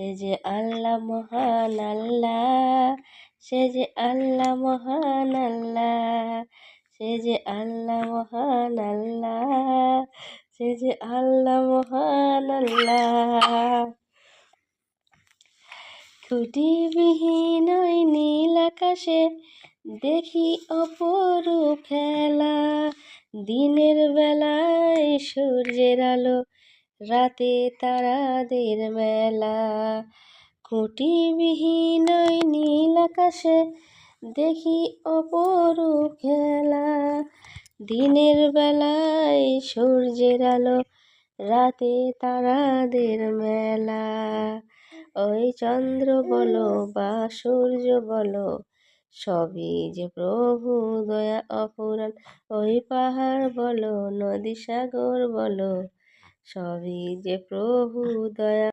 সে যে আল্লাহ মহান আল্লাহ, সে যে আল্লাহ মহান আল্লাহ, সে যে আল্লাহ মহান আল্লাহ, সে যে আল্লাহ মহান আল্লাহ। খুঁটিবিহীন ওই নীল আকাশে দেখি অপরূপ খেলা, দিনের বেলায় সূর্যের আলো, রাতে তারাদের মেলা। খুঁটিবিহীন ওই নীল আকাশে দেখি অপরূপ খেলা, দিনের বেলায় সূর্যের আলো, রাতে তারাদের মেলা। ওই চন্দ্র বলো বা সূর্য বলো, সবই যে প্রভু দয়া অফুরান। ওই পাহাড় বলো নদী সাগর বলো, সবই যে প্রভু দয়া